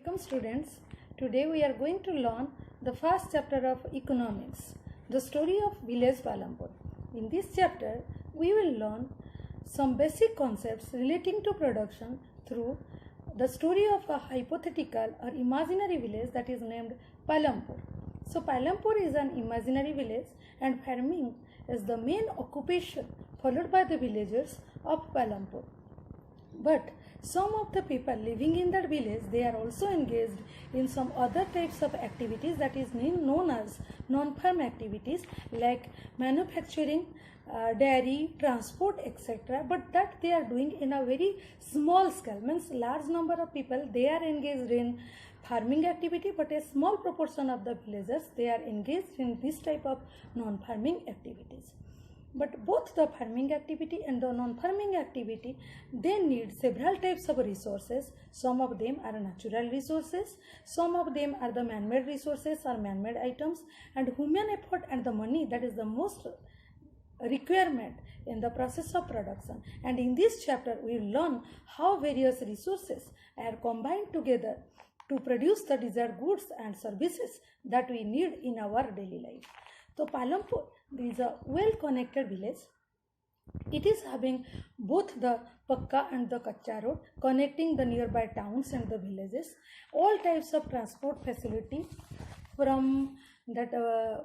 Welcome students. Today we are going to learn the first chapter of economics, the story of village Palampur. In this chapter we will learn some basic concepts relating to production through the story of a hypothetical or imaginary village that is named Palampur. So Palampur is an imaginary village and farming is the main occupation followed by the villagers of Palampur. But some of the people living in that village, they are also engaged in some other types of activities that is known as non-farm activities like manufacturing, dairy, transport, etc. But that they are doing in a very small scale, means large number of people they are engaged in farming activity, but a small proportion of the villagers they are engaged in this type of non-farming activities. But both the farming activity and the non-farming activity, they need several types of resources. Some of them are natural resources, some of them are the man-made resources or man-made items, and human effort and the money, that is the most requirement in the process of production. And in this chapter we will learn how various resources are combined together to produce the desired goods and services that we need in our daily life. So Palampur is a well-connected village. It is having both the Pakka and the Kacha road connecting the nearby towns and the villages. All types of transport facility from that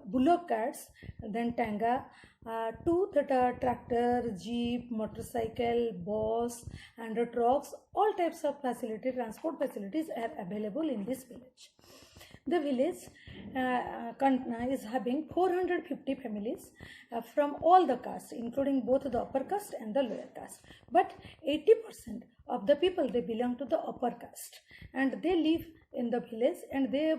bullock carts, then tanga, to that tractor, jeep, motorcycle, bus and trucks. All types of transport facilities are available in this village. The village is having 450 families from all the castes, including both the upper caste and the lower caste. But 80% of the people they belong to the upper caste, and they live in the village, and they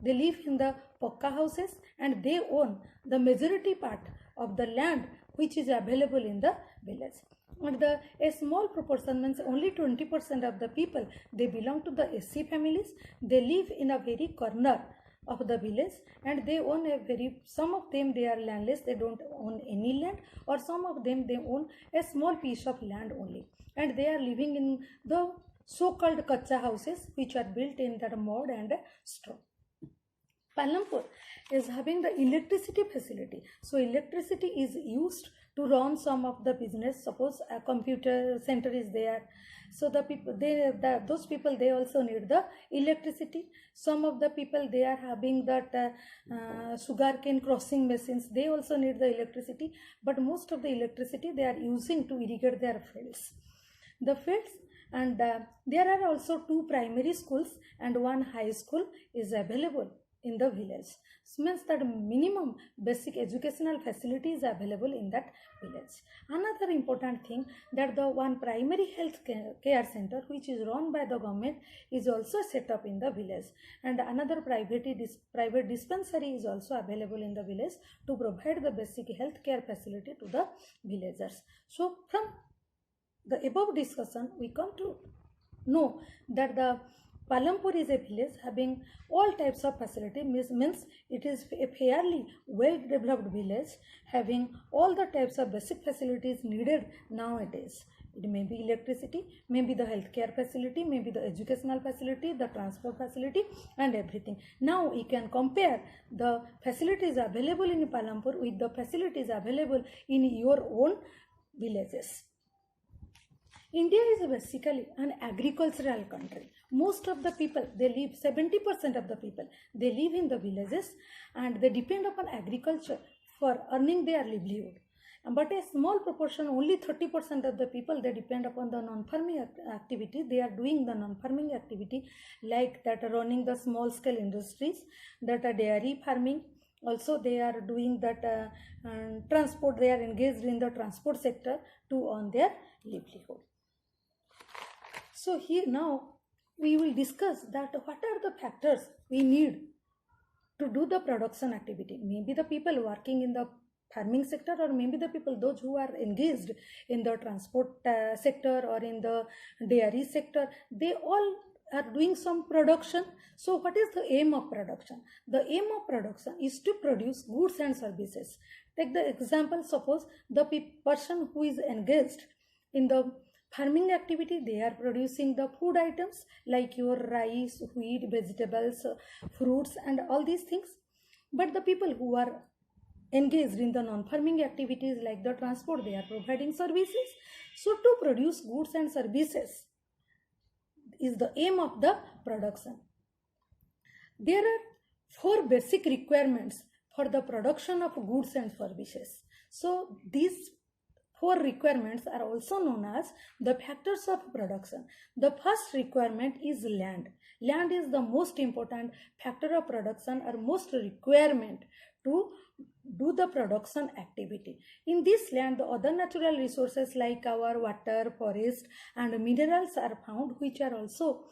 live in the Pakka houses, and they own the majority part of the land which is available in the village. And a small proportion, means only 20% of the people they belong to the SC families. They live in a very corner of the village, and they own some of them they are landless, they don't own any land, or some of them they own a small piece of land only, and they are living in the so-called kacha houses which are built in that mud and straw. Palampur is having the electricity facility. So electricity is used to run some of the business. Suppose a computer center is there, so the people those people they also need the electricity. Some of the people they are having that sugarcane crossing machines, they also need the electricity, but most of the electricity they are using to irrigate their fields. The fields, and there are also 2 primary schools and 1 high school is available in the village. So means that minimum basic educational facility is available in that village. Another important thing, that the 1 primary health care center which is run by the government is also set up in the village, and another private dispensary is also available in the village to provide the basic health care facility to the villagers. So from the above discussion we come to know that the Palampur is a village having all types of facility, means it is a fairly well developed village having all the types of basic facilities needed nowadays. It may be electricity, maybe the healthcare facility, maybe the educational facility, the transport facility and everything. Now you can compare the facilities available in Palampur with the facilities available in your own villages. India is basically an agricultural country. Most of the people they live, 70% of the people they live in the villages, and they depend upon agriculture for earning their livelihood. But a small proportion, only 30% of the people they depend upon the non-farming activity. They are doing the non-farming activity like that, running the small scale industries, that dairy farming. Also they are doing that transport, they are engaged in the transport sector to earn their livelihood. So here now we will discuss that what are the factors we need to do the production activity. Maybe the people working in the farming sector, or maybe the people those who are engaged in the transport sector or in the dairy sector, they all are doing some production. So what is the aim of production? The aim of production is to produce goods and services. Take the example, suppose the person who is engaged in the Farming activity, they are producing the food items like your rice, wheat, vegetables, fruits and all these things. But the people who are engaged in the non-farming activities like the transport, they are providing services. So to produce goods and services is the aim of the production. There are 4 basic requirements for the production of goods and services. So these 4 requirements are also known as the factors of production. The first requirement is land. Land is the most important factor of production or most requirement to do the production activity. In this land, the other natural resources like our water, forest and minerals are found, which are also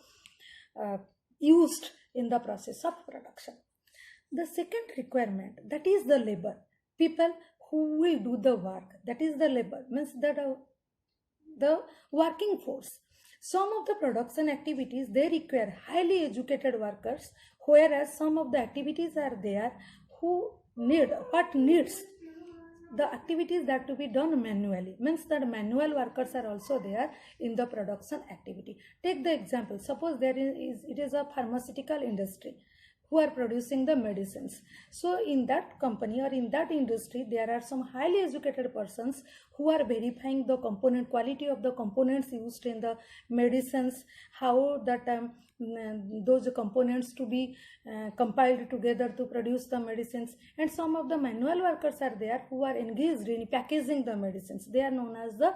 used in the process of production. The second requirement, that is the labor. People who will do the work, that is the labor, means that the working force. Some of the production activities, they require highly educated workers, whereas some of the activities are there who need, what needs the activities that to be done manually, means that manual workers are also there in the production activity. Take the example, suppose it is a pharmaceutical industry who are producing the medicines. So in that company or in that industry, there are some highly educated persons who are verifying the component quality of the components used in the medicines, how that those components to be compiled together to produce the medicines. And some of the manual workers are there who are engaged in packaging the medicines. They are known as the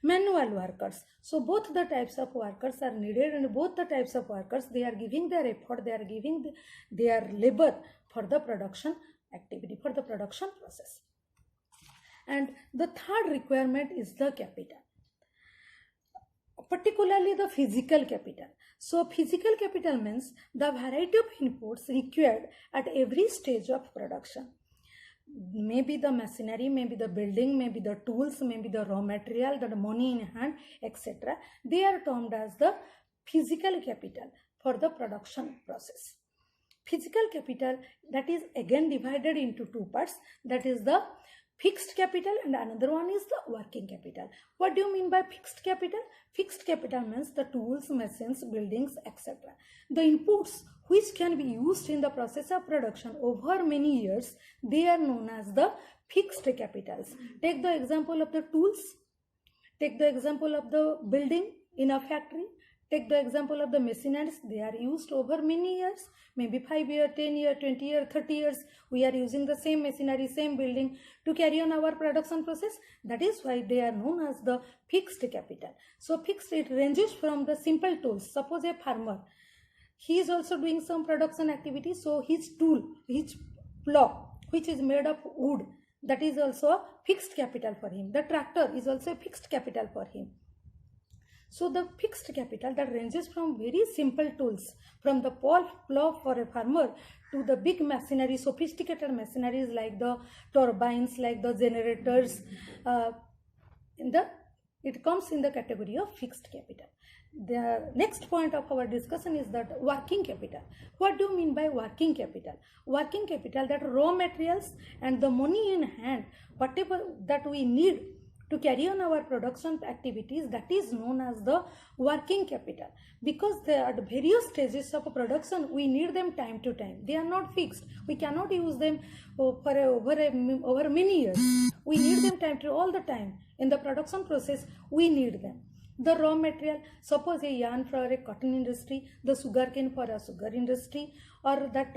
manual workers. So both the types of workers are needed, and both the types of workers, they are giving their effort, they are giving their labor for the production activity, for the production process. And the third requirement is the capital, particularly the physical capital. So physical capital means the variety of inputs required at every stage of production. Maybe the machinery, maybe the building, maybe the tools, maybe the raw material, the money in hand, etc. They are termed as the physical capital for the production process. Physical capital, that is again divided into 2 parts, that is the fixed capital and another one is the working capital. What do you mean by fixed capital? Fixed capital means the tools, machines, buildings, etc. The inputs which can be used in the process of production over many years, they are known as the fixed capitals. Take the example of the tools, take the example of the building in a factory, take the example of the machineries. They are used over many years, maybe 5 years, 10 years, 20 years, 30 years. We are using the same machinery, same building to carry on our production process. That is why they are known as the fixed capital. So fixed, it ranges from the simple tools. Suppose a farmer, he is also doing some production activity. So his tool, his plow, which is made of wood, that is also a fixed capital for him. The tractor is also a fixed capital for him. So the fixed capital that ranges from very simple tools, from the plow for a farmer to the big machinery, sophisticated machineries like the turbines, like the generators, it comes in the category of fixed capital. The next point of our discussion is that working capital. What do you mean by working capital? Working capital, that raw materials and the money in hand, whatever that we need to carry on our production activities, that is known as the working capital. Because they are at various stages of production, we need them time to time. They are not fixed. We cannot use them over many years. We need them time to all the time. In the production process, we need them. The raw material, suppose a yarn for a cotton industry, the sugarcane for a sugar industry, or that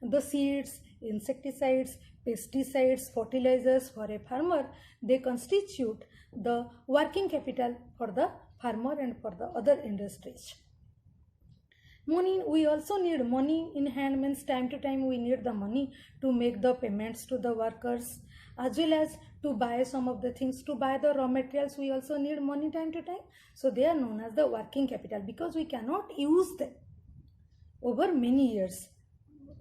the seeds, insecticides, pesticides, fertilizers for a farmer, they constitute the working capital for the farmer and for the other industries. Money, we also need money in hand, means time to time we need the money to make the payments to the workers, as well as to buy some of the things, to buy the raw materials. We also need money time to time. So they are known as the working capital because we cannot use them over many years.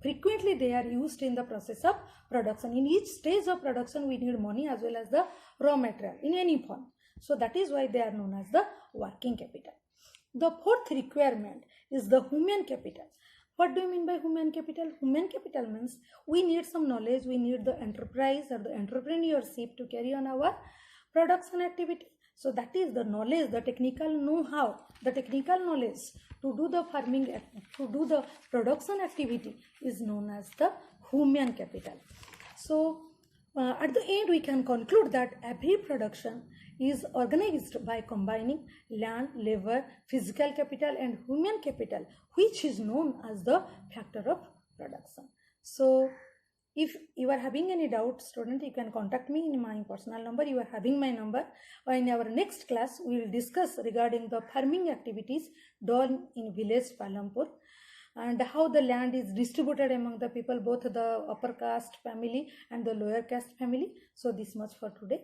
Frequently they are used in the process of production. In each stage of production we need money as well as the raw material in any form. So that is why they are known as the working capital. The fourth requirement is the human capital. What do you mean by human capital? Human capital means we need some knowledge, we need the enterprise or the entrepreneurship to carry on our production activity. So that is the knowledge, the technical know-how, the technical knowledge to do the farming, to do the production activity is known as the human capital. So at the end, we can conclude that every production is organized by combining land, labor, physical capital and human capital, which is known as the factor of production. So if you are having any doubt, student, you can contact me in my personal number. You are having my number. In our next class, we will discuss regarding the farming activities done in village Palampur and how the land is distributed among the people, both the upper caste family and the lower caste family. So this much for today.